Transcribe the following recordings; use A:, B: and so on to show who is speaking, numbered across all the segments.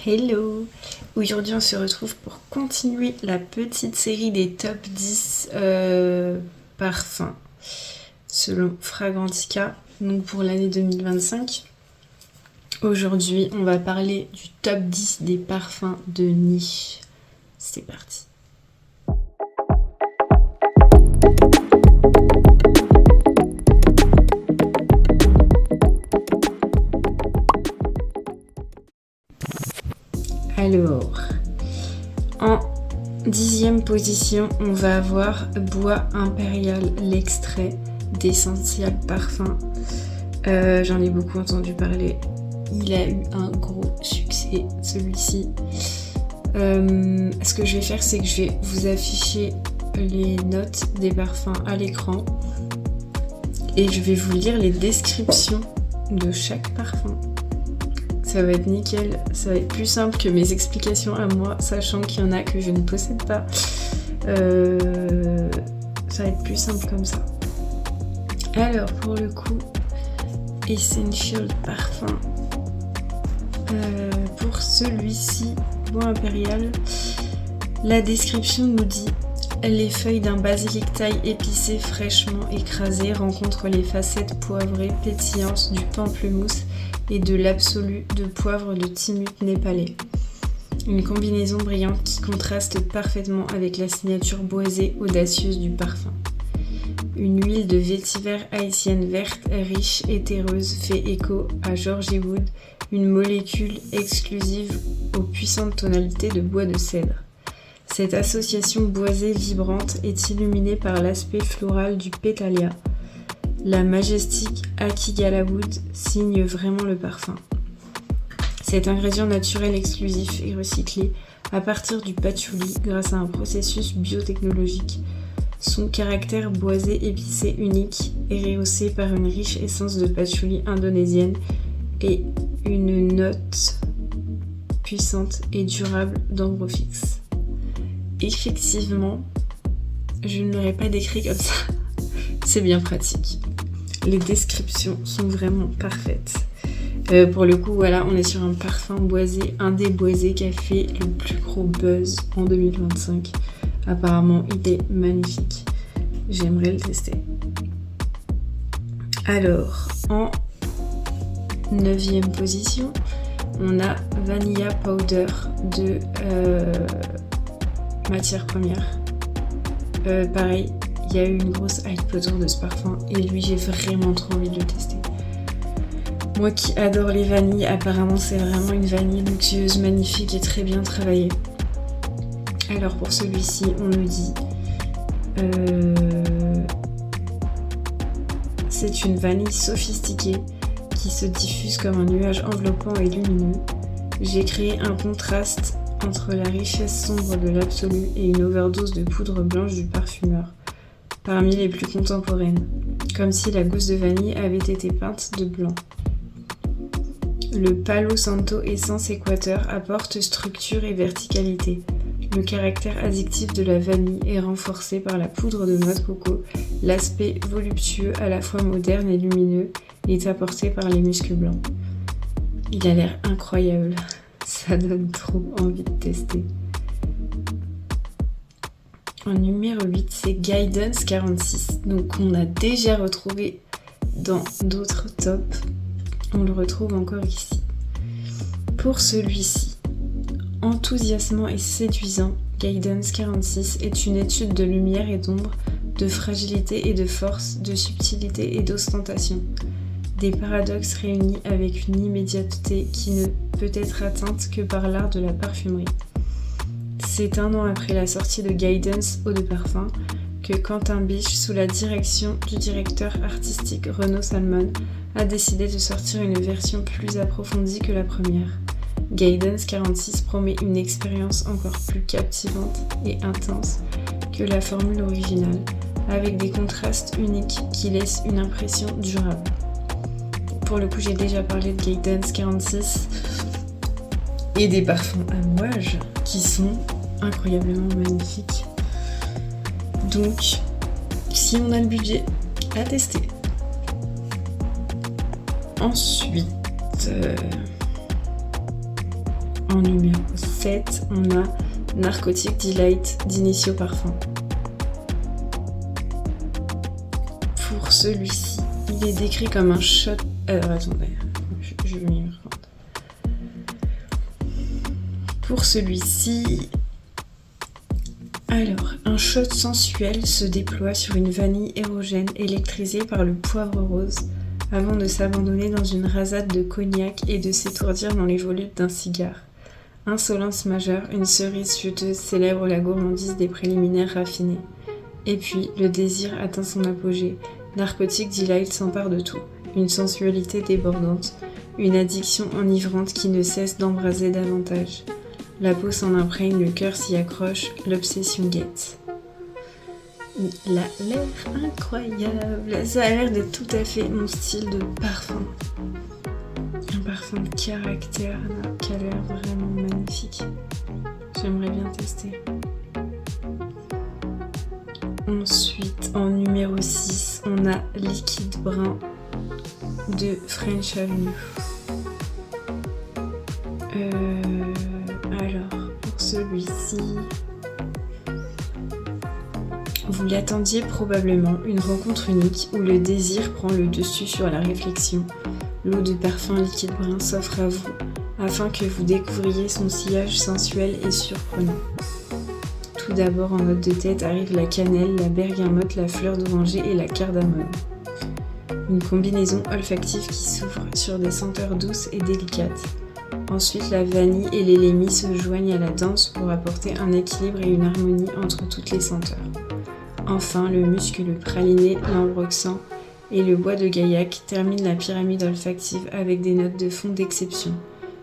A: Hello! Aujourd'hui on se retrouve pour continuer la petite série des top 10 parfums selon Fragrantica, donc pour l'année 2025. Aujourd'hui on va parler du top 10 des parfums de niche. C'est parti! Alors, en 10e position, on va avoir Bois Impérial, l'extrait d'Essential Parfum. J'en ai beaucoup entendu parler. Il a eu un gros succès, celui-ci. Ce que je vais faire, c'est que je vais vous afficher les notes des parfums à l'écran. Et je vais vous lire les descriptions de chaque parfum. Ça va être nickel, ça va être plus simple que mes explications à moi, sachant qu'il y en a que je ne possède pas. Ça va être plus simple comme ça. Alors pour le coup, Essential Parfum. Pour celui-ci, Bois Impérial, la description nous dit: les feuilles d'un basilic thaï épicé fraîchement écrasé rencontrent les facettes poivrées pétillantes du pamplemousse et de l'absolu de poivre de timut népalais. Une combinaison brillante qui contraste parfaitement avec la signature boisée audacieuse du parfum. Une huile de vétiver haïtienne verte, riche et terreuse fait écho à Georgie Wood, une molécule exclusive aux puissantes tonalités de bois de cèdre. Cette association boisée vibrante est illuminée par l'aspect floral du pétalia. La majestique Akigala Wood signe vraiment le parfum. Cet ingrédient naturel exclusif est recyclé à partir du patchouli grâce à un processus biotechnologique. Son caractère boisé épicé unique est rehaussé par une riche essence de patchouli indonésienne et une note puissante et durable d'ambre fixe. Effectivement, je ne l'aurais pas décrit comme ça. C'est bien pratique. Les descriptions sont vraiment parfaites. Pour le coup, voilà, on est sur un parfum boisé, un des boisés qui a fait le plus gros buzz en 2025. Apparemment, il est magnifique. J'aimerais le tester. Alors, en 9e position, on a Vanilla Powder de Matière Première. Pareil, il y a eu une grosse hype autour de ce parfum et lui, j'ai vraiment trop envie de le tester. Moi qui adore les vanilles, apparemment c'est vraiment une vanille luxueuse, magnifique et très bien travaillée. Alors pour celui-ci, on nous dit c'est une vanille sophistiquée qui se diffuse comme un nuage enveloppant et lumineux. J'ai créé un contraste entre la richesse sombre de l'absolu et une overdose de poudre blanche du parfumeur, parmi les plus contemporaines, comme si la gousse de vanille avait été peinte de blanc. Le Palo Santo Essence Équateur apporte structure et verticalité. Le caractère addictif de la vanille est renforcé par la poudre de noix de coco. L'aspect voluptueux, à la fois moderne et lumineux, est apporté par les muscles blancs. Il a l'air incroyable. Ça donne trop envie de tester. En numéro 8, c'est Guidance 46. Donc on a déjà retrouvé dans d'autres tops. On le retrouve encore ici. Pour celui-ci, enthousiasmant et séduisant, Guidance 46 est une étude de lumière et d'ombre, de fragilité et de force, de subtilité et d'ostentation. Des paradoxes réunis avec une immédiateté qui ne peut être atteinte que par l'art de la parfumerie. C'est un an après la sortie de Guidance Eau de Parfum que Quentin Biche, sous la direction du directeur artistique Renaud Salmon, a décidé de sortir une version plus approfondie que la première. Guidance 46 promet une expérience encore plus captivante et intense que la formule originale, avec des contrastes uniques qui laissent une impression durable. Pour le coup, j'ai déjà parlé de Guidance 46 et des parfums Amouage qui sont incroyablement magnifiques. Donc, si on a le budget, à tester. Ensuite, En numéro 7, on a Narcotic Delight d'Initio Parfum. Pour celui-ci, il est décrit comme un shot... Alors attendez, je vais m'y reprendre. Pour celui-ci... Alors, un shot sensuel se déploie sur une vanille érogène électrisée par le poivre rose avant de s'abandonner dans une rasade de cognac et de s'étourdir dans les volutes d'un cigare. Insolence majeure, une cerise chuteuse célèbre la gourmandise des préliminaires raffinés. Et puis, le désir atteint son apogée. Narcotic Delight s'empare de tout. Une sensualité débordante, une addiction enivrante qui ne cesse d'embraser davantage. La peau s'en imprègne, le cœur s'y accroche, l'obsession guette. Il a l'air incroyable. Ça a l'air d'être tout à fait mon style de parfum. Un parfum de caractère qui a l'air vraiment magnifique. J'aimerais bien tester. Ensuite, en numéro 6, on a Liquide Brun de French Avenue. Alors, pour celui-ci, vous l'attendiez probablement, une rencontre unique où le désir prend le dessus sur la réflexion. L'eau de parfum liquide brun s'offre à vous afin que vous découvriez son sillage sensuel et surprenant. Tout d'abord, en note de tête arrive la cannelle, la bergamote, la fleur d'oranger et la cardamome. Une combinaison olfactive qui s'ouvre sur des senteurs douces et délicates. Ensuite, la vanille et les lémis se joignent à la danse pour apporter un équilibre et une harmonie entre toutes les senteurs. Enfin, le musc, le praliné, l'ambroxan et le bois de gaillac terminent la pyramide olfactive avec des notes de fond d'exception.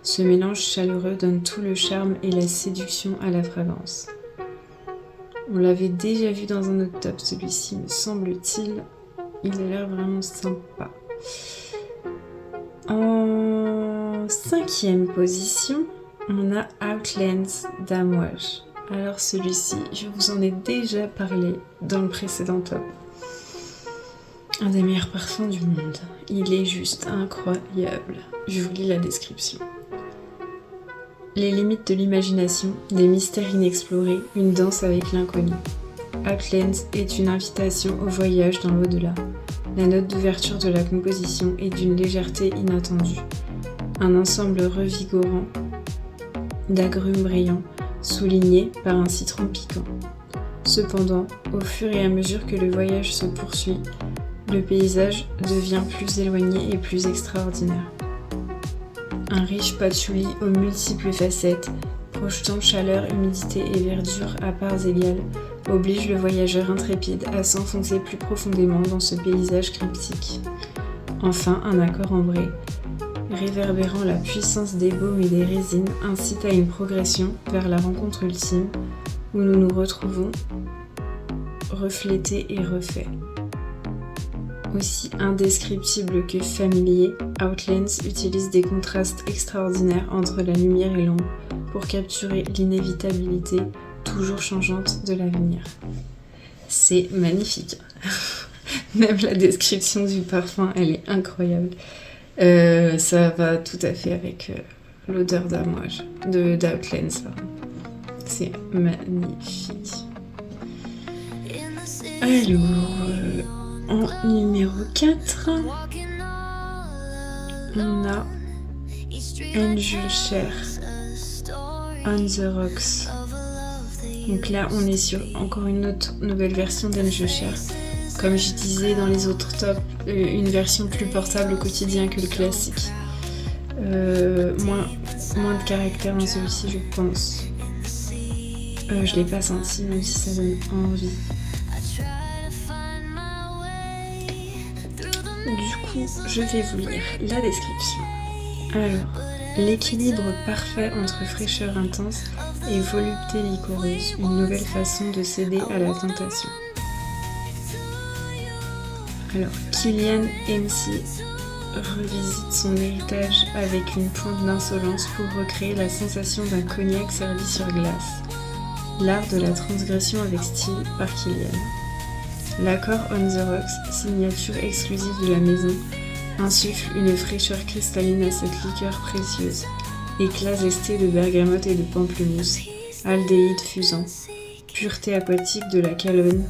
A: Ce mélange chaleureux donne tout le charme et la séduction à la fragrance. On l'avait déjà vu dans un autre top, celui-ci, me semble-t-il. Il a l'air vraiment sympa. En 5e position, on a Outlands d'Amouage. Alors celui-ci, je vous en ai déjà parlé dans le précédent top. Un des meilleurs parfums du monde. Il est juste incroyable. Je vous lis la description. Les limites de l'imagination, des mystères inexplorés, une danse avec l'inconnu. Outlands est une invitation au voyage dans l'au-delà. La note d'ouverture de la composition est d'une légèreté inattendue. Un ensemble revigorant d'agrumes brillants, souligné par un citron piquant. Cependant, au fur et à mesure que le voyage se poursuit, le paysage devient plus éloigné et plus extraordinaire. Un riche patchouli aux multiples facettes, projetant chaleur, humidité et verdure à parts égales, oblige le voyageur intrépide à s'enfoncer plus profondément dans ce paysage cryptique. Enfin, un accord ambré, réverbérant la puissance des baumes et des résines, incite à une progression vers la rencontre ultime, où nous nous retrouvons reflétés et refaits. Aussi indescriptible que familier, Outlands utilise des contrastes extraordinaires entre la lumière et l'ombre pour capturer l'inévitabilité toujours changeante de l'avenir. C'est magnifique. Même la description du parfum, elle est incroyable. Ça va tout à fait avec l'odeur d'Amouage, d'Outlands. C'est magnifique. Alors, en numéro 4, on a Angel Share, On the Rocks. Donc là, on est sur encore une autre nouvelle version d'Angel Share. Comme je disais dans les autres tops, une version plus portable au quotidien que le classique. Moins de caractère dans celui-ci, je pense. Je l'ai pas senti, même si ça donne envie. Du coup, je vais vous lire la description. Alors, l'équilibre parfait entre fraîcheur intense et volupté liquoreuse, une nouvelle façon de céder à la tentation. Alors, Kylian MC revisite son héritage avec une pointe d'insolence pour recréer la sensation d'un cognac servi sur glace. L'art de la transgression avec style par Kylian. L'accord On the Rocks, signature exclusive de la maison, insuffle une fraîcheur cristalline à cette liqueur précieuse. éclat zesté de bergamote et de pamplemousse, aldéhyde fusant, pureté aquatique de la calonne,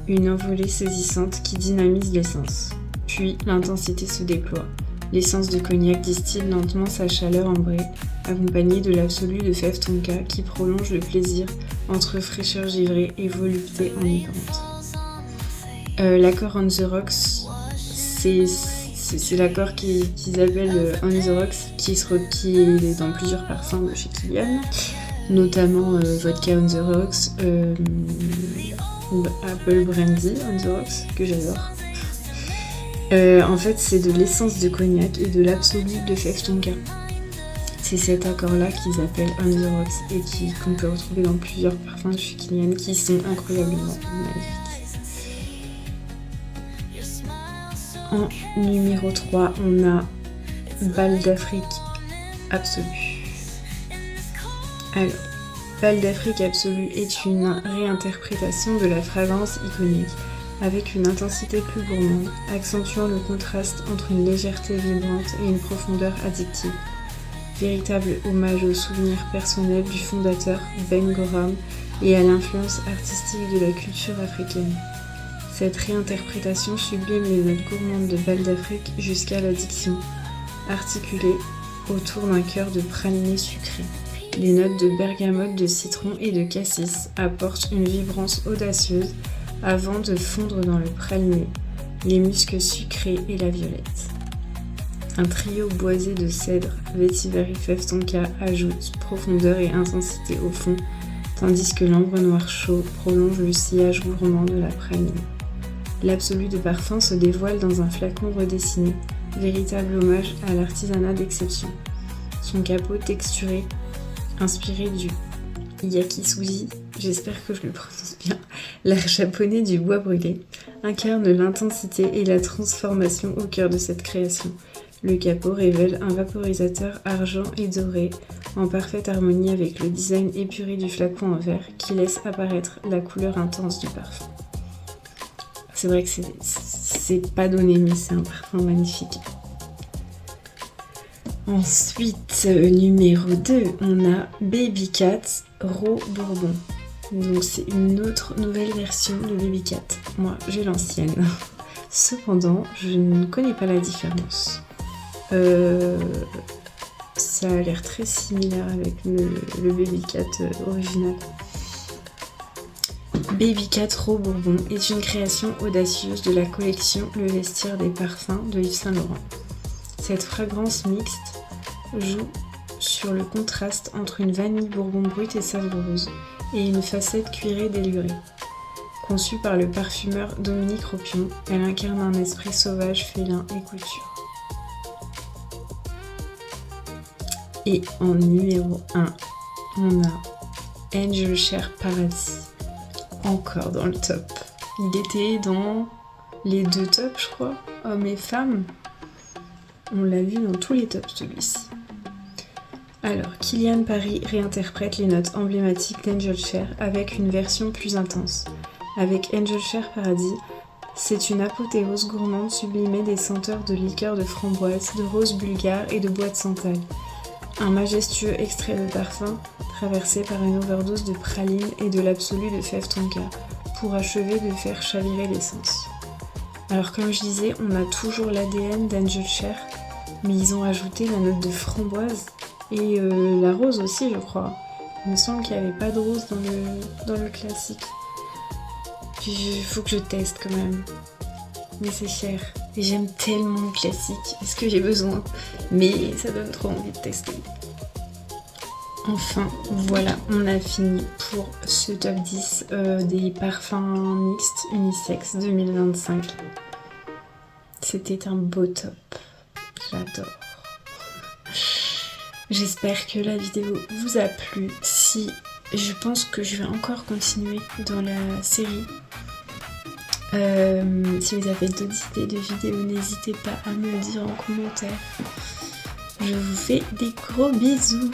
A: une envolée saisissante qui dynamise l'essence. Puis l'intensité se déploie. L'essence de cognac distille lentement sa chaleur ambrée, accompagnée de l'absolu de fève tonka qui prolonge le plaisir entre fraîcheur givrée et volupté enivrante. L'accord On the Rocks, c'est l'accord qu'ils appellent On the Rocks, qui est dans plusieurs parfums de chez Kilian, notamment Vodka On the Rocks, Apple Brandy On the Rocks, que j'adore. En fait, c'est de l'essence de cognac et de l'absolu de fève tonka. C'est cet accord-là qu'ils appellent On the Rocks et qu'on peut retrouver dans plusieurs parfums de chez Kilian qui sont incroyablement magnifiques. En numéro 3, on a Bal d'Afrique Absolue. Alors, Bal d'Afrique Absolue est une réinterprétation de la fragrance iconique, avec une intensité plus gourmande, accentuant le contraste entre une légèreté vibrante et une profondeur addictive. Véritable hommage aux souvenirs personnels du fondateur Ben Gorham et à l'influence artistique de la culture africaine. Cette réinterprétation sublime les notes gourmandes de Bal d'Afrique jusqu'à l'addiction, articulée autour d'un cœur de praliné sucré. Les notes de bergamote, de citron et de cassis apportent une vibrance audacieuse avant de fondre dans le praliné, les muscs sucrés et la violette. Un trio boisé de cèdre, vétiver et fève tonka ajoute profondeur et intensité au fond, tandis que l'ambre noir chaud prolonge le sillage gourmand de la praliné. L'absolu de parfum se dévoile dans un flacon redessiné, véritable hommage à l'artisanat d'exception. Son capot texturé, inspiré du yakisuji, j'espère que je le prononce bien, l'art japonais du bois brûlé, incarne l'intensité et la transformation au cœur de cette création. Le capot révèle un vaporisateur argent et doré, en parfaite harmonie avec le design épuré du flacon en verre qui laisse apparaître la couleur intense du parfum. C'est vrai que c'est pas donné, mais c'est un parfum magnifique. Ensuite, numéro 2, on a Baby Cat Raw Bourbon. Donc c'est une autre nouvelle version de Baby Cat. Moi, j'ai l'ancienne. Cependant, je ne connais pas la différence. Ça a l'air très similaire avec le Baby Cat original. Baby Cat Raw Bourbon est une création audacieuse de la collection Le Vestiaire des Parfums de Yves Saint Laurent. Cette fragrance mixte joue sur le contraste entre une vanille bourbon brute et savoureuse et une facette cuirée délurée. Conçue par le parfumeur Dominique Ropion, elle incarne un esprit sauvage, félin et couture. Et en numéro 1, on a Angel Share Paradis. Encore dans le top. Il était dans les 2 tops, je crois, hommes et femmes. On l'a vu dans tous les tops, celui-ci. Alors, Kilian Paris réinterprète les notes emblématiques d'Angel Share avec une version plus intense. Avec Angel Share Paradis, c'est une apothéose gourmande sublimée des senteurs de liqueur de framboise, de rose bulgare et de bois de santal. Un majestueux extrait de parfum traversé par une overdose de praline et de l'absolu de fève tonka pour achever de faire chavirer l'essence. Alors comme je disais, on a toujours l'ADN d'Angel Share, mais ils ont ajouté la note de framboise et la rose aussi, je crois. Il me semble qu'il n'y avait pas de rose dans le classique. Il faut que je teste quand même. Mais c'est cher. Et j'aime tellement le classique. Est-ce que j'ai besoin? Mais ça donne trop envie de tester. Enfin, voilà, on a fini pour ce top 10 des parfums mixtes unisex 2025. C'était un beau top. J'adore. J'espère que la vidéo vous a plu. Si je pense que je vais encore continuer dans la série. Si vous avez d'autres idées de vidéos, n'hésitez pas à me le dire en commentaire. Je vous fais des gros bisous.